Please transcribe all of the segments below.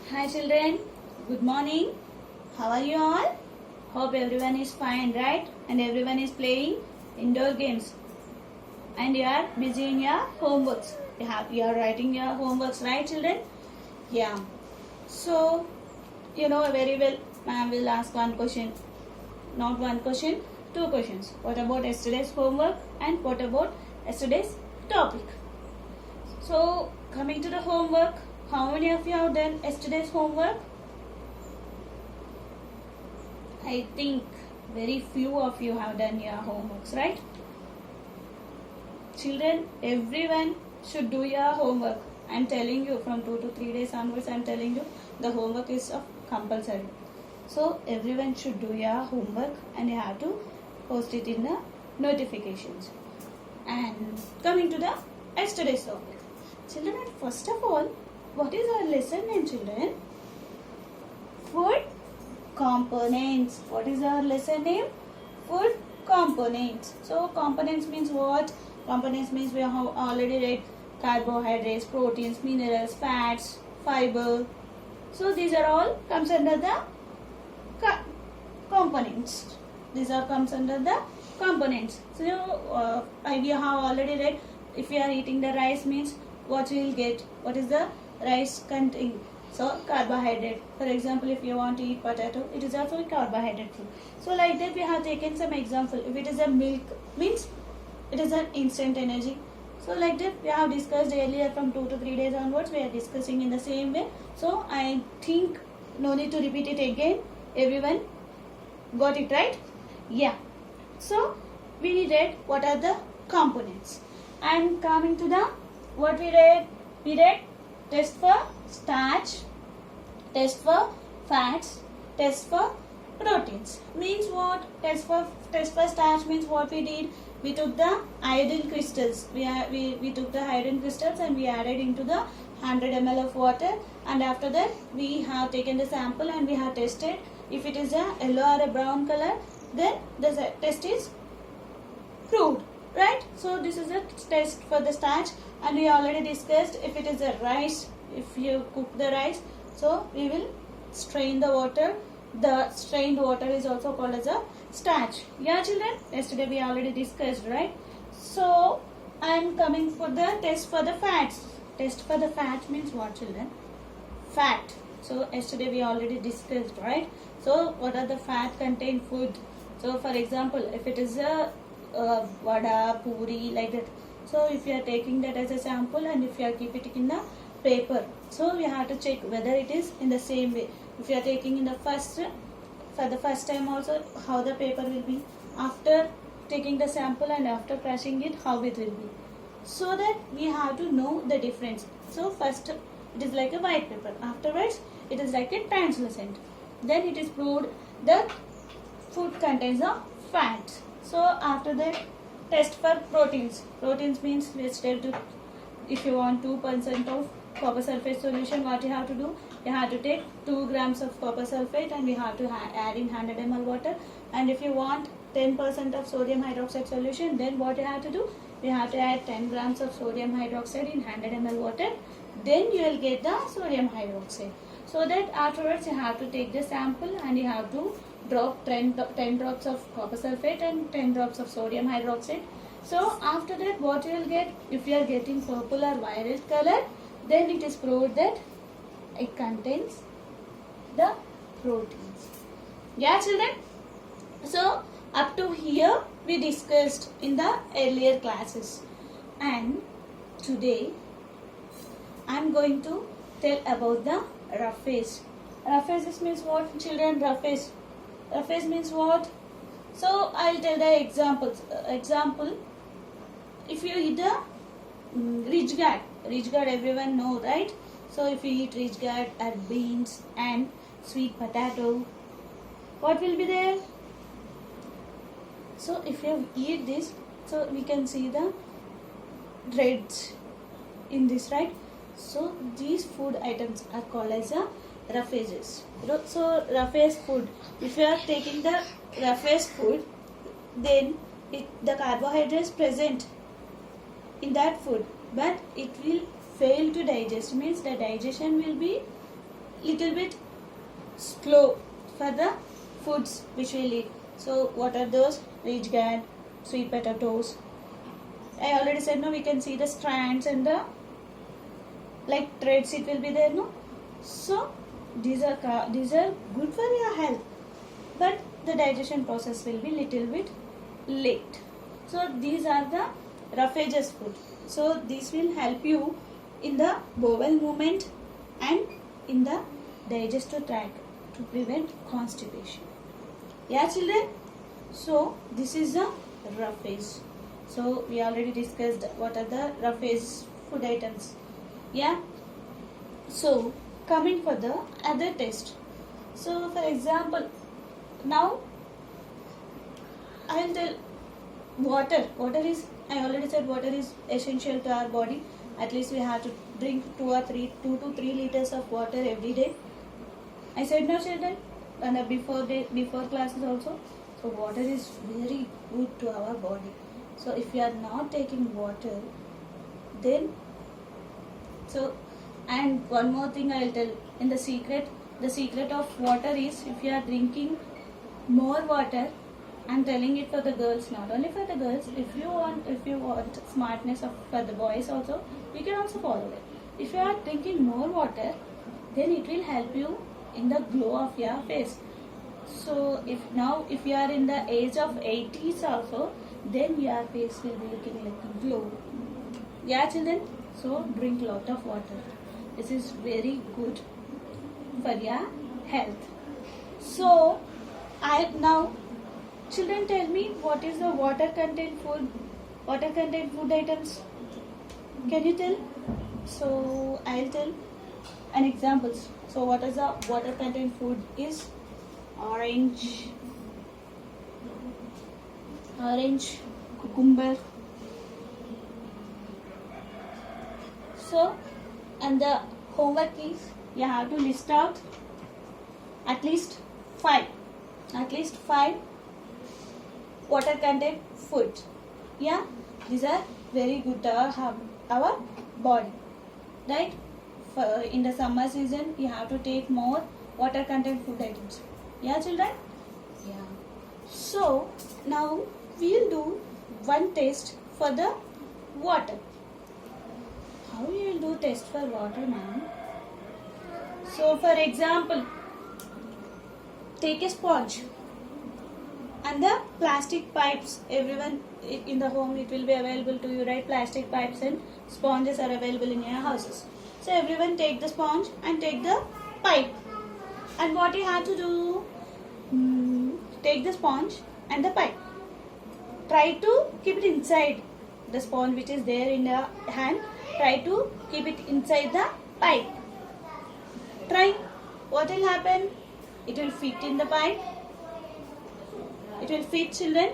Hi children, good morning. How are you all? Hope everyone is fine, right? And everyone is playing indoor games. And you are busy in your homeworks. You are writing your homeworks, right children? Yeah. So, you know very well, ma'am will ask one question. Not one question, two questions. What about yesterday's homework and what about yesterday's topic? So, coming to the homework, how many of you have done yesterday's homework? I think very few of you have done your homeworks, right? Children, everyone should do your homework. I am telling you from 2 to 3 days onwards, I am telling you the homework is of compulsory. So, everyone should do your homework and you have to post it in the notifications. And coming to the yesterday's topic. Children, first of all, what is our lesson name, children? Food components. What is our lesson name? Food components. So components means what? Components means we have already read carbohydrates, proteins, minerals, fats, fiber. So these are all comes under the components. These are comes under the components. So we have already read, if we are eating the rice means what we will get. What is the rice contain? So carbohydrate. For example, if you want to eat potato, it is also a carbohydrate food. So like that we have taken some example. If it is a milk, means it is an instant energy. So like that we have discussed earlier from 2 to 3 days onwards. We are discussing in the same way. So I think no need to repeat it again. Everyone got it right? Yeah. So we read what are the components. And coming to the what we read test for starch, test for fats, test for proteins. Means what? Test for starch means what we did? We took the iodine crystals. We took the iodine crystals and we added into the 100 ml of water, and after that we have taken the sample and we have tested. If it is a yellow or a brown color, then the test is proved. Right? So this is a test for the starch, and we already discussed if it is a rice, if you cook the rice, so we will strain the water. The strained water is also called as a starch. Yeah children, yesterday we already discussed, right? So I am coming for the test for the fats. Test for the fats means what children? Fat. So yesterday we already discussed, right? So what are the fat contained food? So for example, if it is a vada, puri, like that. So if you are taking that as a sample and if you are keep it in the paper, so we have to check whether it is in the same way. If you are taking in the for the first time also, how the paper will be. After taking the sample and after crushing it, how it will be. So that we have to know the difference. So first it is like a white paper. Afterwards it is like a translucent. Then it is proved that food contains the fat. So after that, test for proteins. Proteins means if you want 2% of copper sulfate solution, what you have to do? You have to take 2 grams of copper sulfate and we have to add in 100 ml water. And if you want 10% of sodium hydroxide solution, then what you have to do? You have to add 10 grams of sodium hydroxide in 100 ml water. Then you will get the sodium hydroxide. So that afterwards you have to take the sample and you have to drop 10 drops of copper sulfate and 10 drops of sodium hydroxide. So after that what you will get? If you are getting purple or violet color, then it is proved that it contains the proteins. Yeah children? So up to here we discussed in the earlier classes, and today I am going to tell about the roughage. Roughage means what children? Roughage means what? So I'll tell the examples. Example, if you eat the rich gourd everyone know, right? So if you eat rich gourd or beans and sweet potato, what will be there? So if you eat this, so we can see the dreads in this, right? So these food items are called as a roughages. So roughage food, if you are taking the roughage food, then the carbohydrates present in that food, but it will fail to digest, means the digestion will be little bit slow for the foods which we eat. So what are those? Rich gad, sweet potatoes. I already said no, we can see the strands and the like threads it will be there, no? So these are good for your health, but the digestion process will be little bit late. So these are the roughages food. So this will help you in the bowel movement and in the digestive tract to prevent constipation. Yeah, children. So this is the roughage. So we already discussed what are the roughage food items. Yeah. So coming for the other test. So for example, now I will tell water. Water is, I already said water is essential to our body. At least we have to drink 2 to 3 liters of water every day. I said no, children, and before classes also. So water is very good to our body. So if you are not taking water, then so, and one more thing I will tell in the secret of water is, if you are drinking more water, I'm telling it for the girls, not only for the girls. If you want smartness for the boys also, you can also follow it. If you are drinking more water, then it will help you in the glow of your face. So if you are in the age of 80s also, then your face will be looking like a glow. Yeah, children. So drink lot of water. This is very good for your health. So children, tell me, what is the water content food items? Can you tell? So I'll tell an examples. So what is the water content food is? Orange, cucumber. So, and the homework is, you have to list out at least five water content food. Yeah, these are very good to our body, right? In the summer season, you have to take more water content food items. Yeah, children? Yeah. So now we'll do one test for the water. How you will do test for water, ma'am? So for example, take a sponge and the plastic pipes. Everyone in the home, it will be available to you, right? Plastic pipes and sponges are available in your houses. So everyone take the sponge and take the pipe. And what you have to do, take the sponge and the pipe. Try to keep it inside the sponge which is there in your hand. Try to keep it inside the pipe. Try. What will happen? It will fit in the pipe. It will fit, children?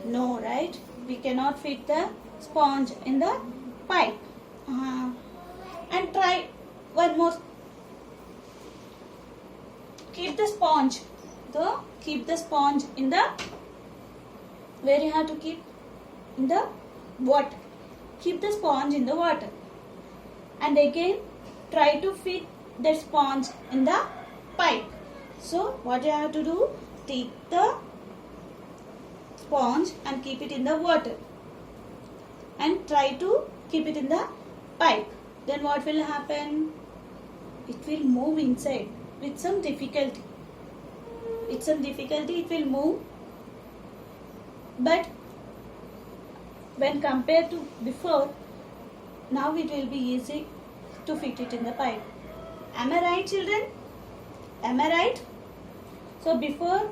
No, right? We cannot fit the sponge in the pipe. And try one more. Keep the sponge in the, where you have to keep? In the water. Keep the sponge in the water. And again, try to fit the sponge in the pipe. So, what you have to do? Take the sponge and keep it in the water. And try to keep it in the pipe. Then what will happen? It will move inside with some difficulty. It will move. But when compared to before, now it will be easy to fit it in the pipe. Am I right, children? Am I right? So before,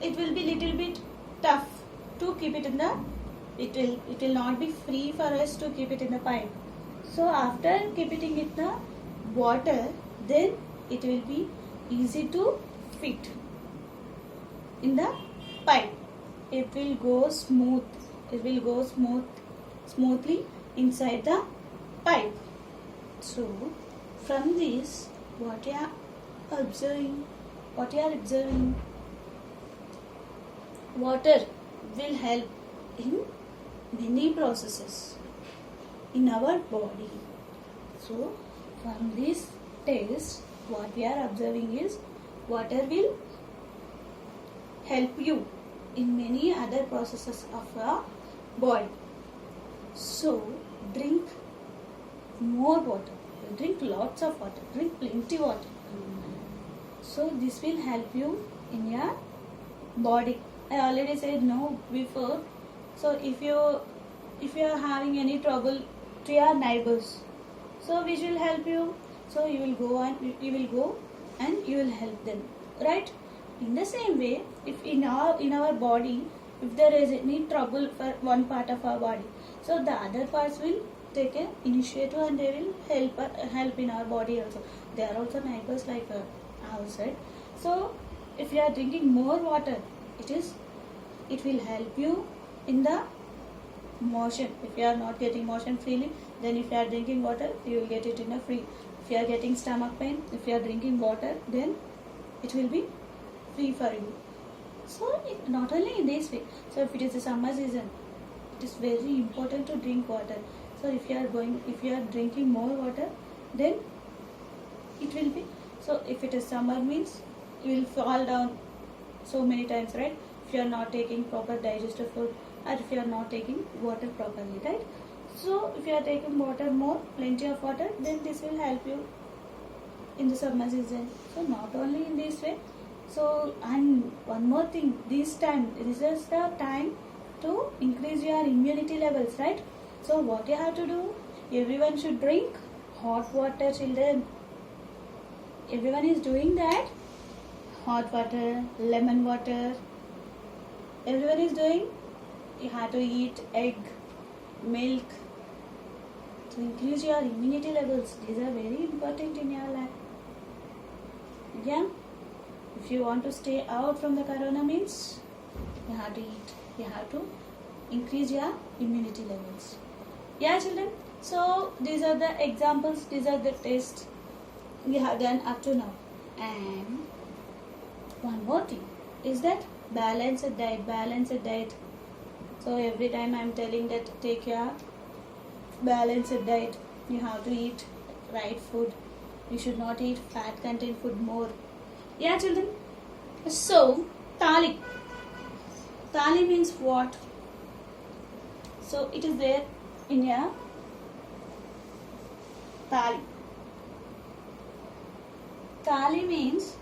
it will be little bit tough to keep it in the, it will not be free for us to keep it in the pipe. So after keeping it in the water, then it will be easy to fit in the pipe. It will go smooth. It will go smoothly inside the pipe. So from this, what you are observing, water will help in many processes in our body. So from this, test, what we are observing is water will help you in many other processes of our body. So drink more water, drink lots of water, drink plenty water. So this will help you in your body. I already said no before. So if you are having any trouble to your neighbors, so we will help you. So you will go and you will help them, right? In the same way, if in our body, if there is any trouble for one part of our body, so the other parts will take an initiative and they will help in our body also. They are also neighbors like outside. So if you are drinking more water, it will help you in the motion. If you are not getting motion freely, then if you are drinking water, you will get it in a free. If you are getting stomach pain, if you are drinking water, then it will be free for you. So not only in this way. So if it is the summer season, it is very important to drink water. So if you are drinking more water, then it will be. So if it is summer means you will fall down so many times, right? If you are not taking proper digestive food, or if you are not taking water properly, right? So if you are taking water more, plenty of water, then this will help you in the summer season. So not only in this way. So and one more thing, this is the time to increase your immunity levels, right? So what you have to do, everyone should drink hot water, children. Everyone is doing that. Hot water, lemon water, everyone is doing. You have to eat egg, milk to increase your immunity levels. These are very important in your life. Yeah. If you want to stay out from the corona means you have to eat. You have to increase your immunity levels. Yeah, children. So these are the examples. These are the tests we have done up to now. And one more thing is that balanced diet. So every time I am telling that take your balanced diet. You have to eat right food. You should not eat fat content food more. Yeah, children. So thali. Thali means what? So it is there in your thali. Thali means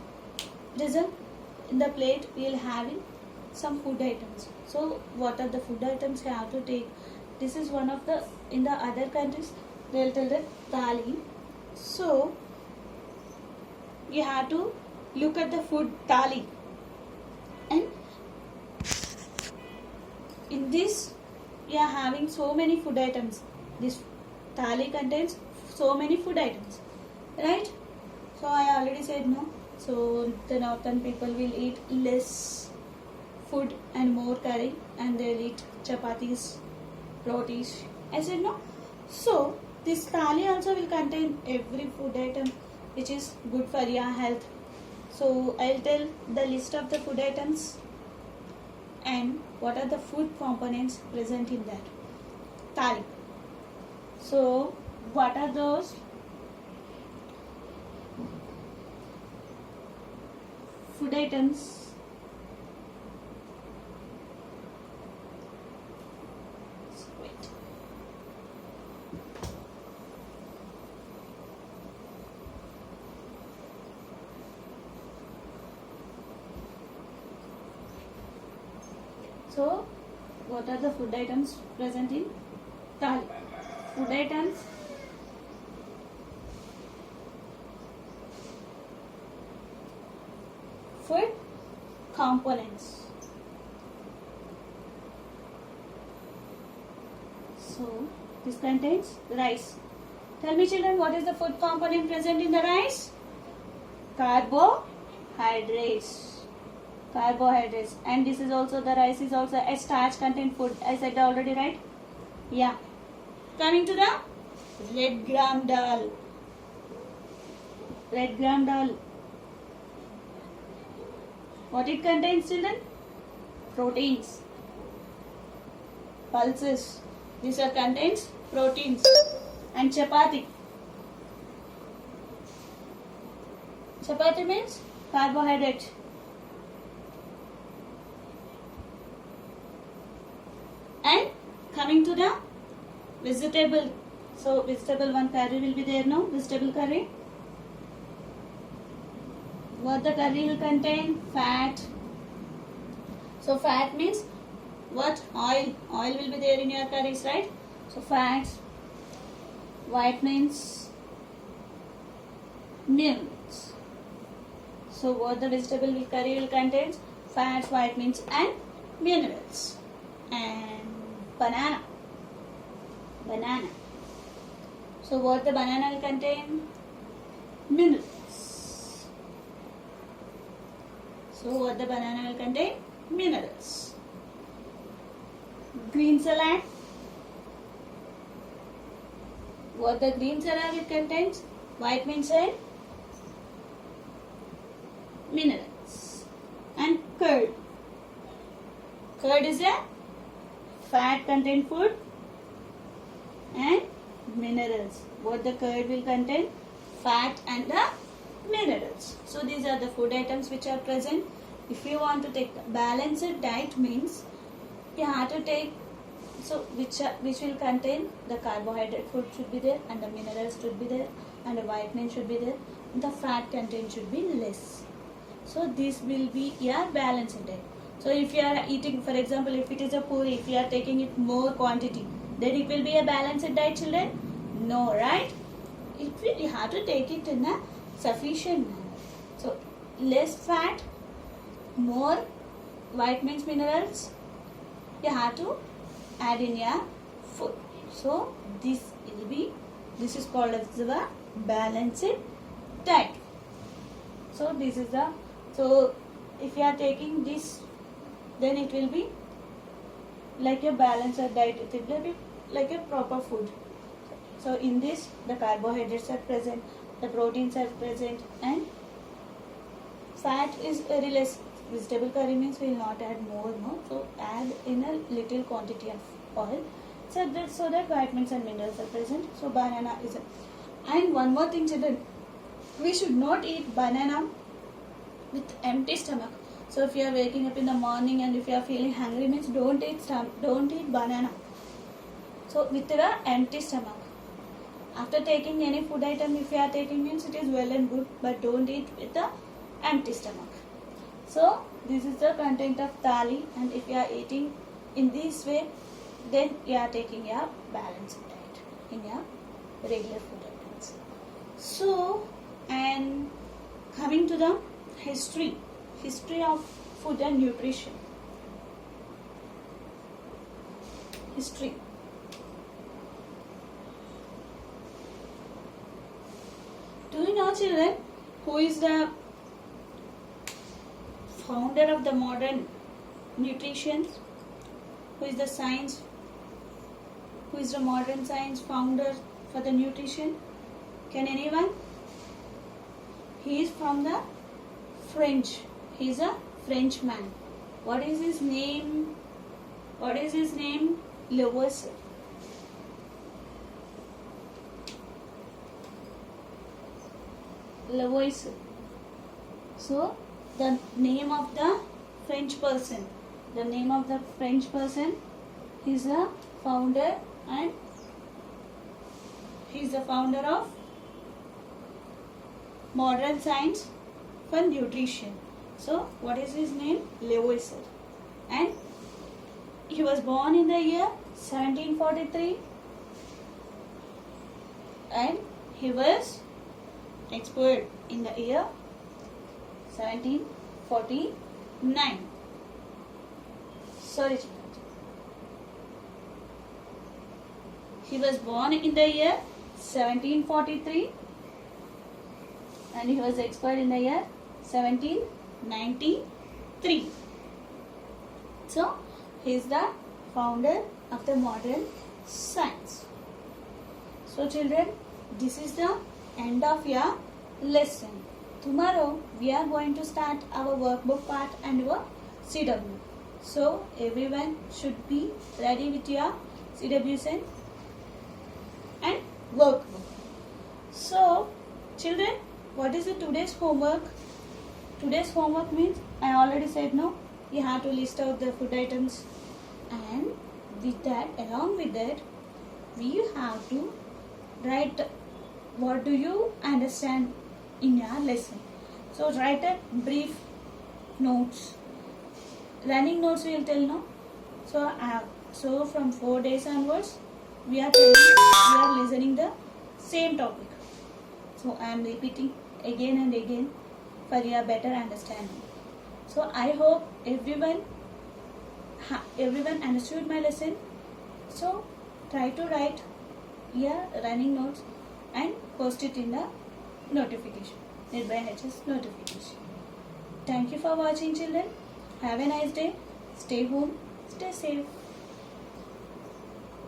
in the plate we will having some food items. So what are the food items you have to take? This is one of the, in the other countries they will tell that thali. So you have to look at the food thali, and in this you are having so many food items. This thali contains so many food items, right? So I already said no. So the northern people will eat less food and more curry, and they'll eat chapatis, rotis. I said no. So this thali also will contain every food item which is good for your health. So I'll tell the list of the food items and what are the food components present in that thali. So what are those? Food items. Wait. So what are the food items present in thali? Food items. Food components. So this contains rice. Tell me, children, what is the food component present in the rice? Carbohydrates. Carbohydrates. And this is also, the rice is also a starch content food. I said already, right? Yeah. Coming to the red gram dal. Red gram dal. What it contains, children? Proteins. Pulses. These are contains proteins. And chapati. Chapati means carbohydrate. And coming to the vegetable. So vegetable one curry will be there now. Vegetable curry. What the curry will contain? Fat. So fat means what? Oil. Oil will be there in your curries, right? So fats. White means minerals. So what the vegetable curry will contain? Fats, white means and minerals. And banana. Banana. So what the banana will contain? Minerals. So what the banana will contain? Minerals. Green salad. What the green salad it contains? White means and minerals. And curd. Curd is a fat content food and minerals. What the curd will contain? Fat and the minerals. So these are the food items which are present. If you want to take balanced diet means you have to take, so which will contain the carbohydrate food should be there and the minerals should be there and the vitamin should be there. The fat content should be less. So this will be your balanced diet. So if you are eating, for example, if it is a puri, if you are taking it more quantity, then it will be a balanced diet, children? No, right? You have to take it in a sufficient manner. So less fat, more vitamins, minerals, you have to add in your food. So this is called as the balanced diet. So this is the, so if you are taking this, then it will be like a balanced diet. It will be like a proper food. So in this, the carbohydrates are present, the proteins are present, and fat is very less. Vegetable curry means we will not add more, no. So add in a little quantity of oil, so that vitamins and minerals are present. So banana is a, and one more thing, children, we should not eat banana with empty stomach. So if you are waking up in the morning and if you are feeling hungry means don't eat banana. So with the empty stomach. After taking any food item, if you are taking means it is well and good, but don't eat with the empty stomach. So this is the content of thali, and if you are eating in this way, then you are taking your balanced diet in your regular food items. So, and coming to the history of food and nutrition. History. Do you know, children, who is the founder of the modern nutrition? Who is the science? Who is the modern science founder for the nutrition? Can anyone? He is from the French. He is a Frenchman. What is his name? Lavoisier. Lavoisier. So the name of the French person. The name of the French person is a founder, and he is the founder of modern science for nutrition. So what is his name? Lavoisier. And he was born in the year 1743 and he was expired in the year 1749. Sorry, he was born in the year 1743 and he was expired in the year 1793. So he is the founder of the modern science. So children, this is the end of your lesson. Tomorrow we are going to start our workbook part and our CW. So everyone should be ready with your CWs and workbook. So children, what is the today's homework? Today's homework means, I already said no, you have to list out the food items, and with that, along with that, we have to write what do you understand in your lesson. So write a brief notes. Running notes we will tell no. So from 4 days onwards, we are listening the same topic. So I am repeating again and again for your better understanding. So I hope everyone understood my lesson. So try to write your running notes and post it in the notification, Nirbhay HS notification. Thank you for watching, children. Have a nice day. Stay home. Stay safe.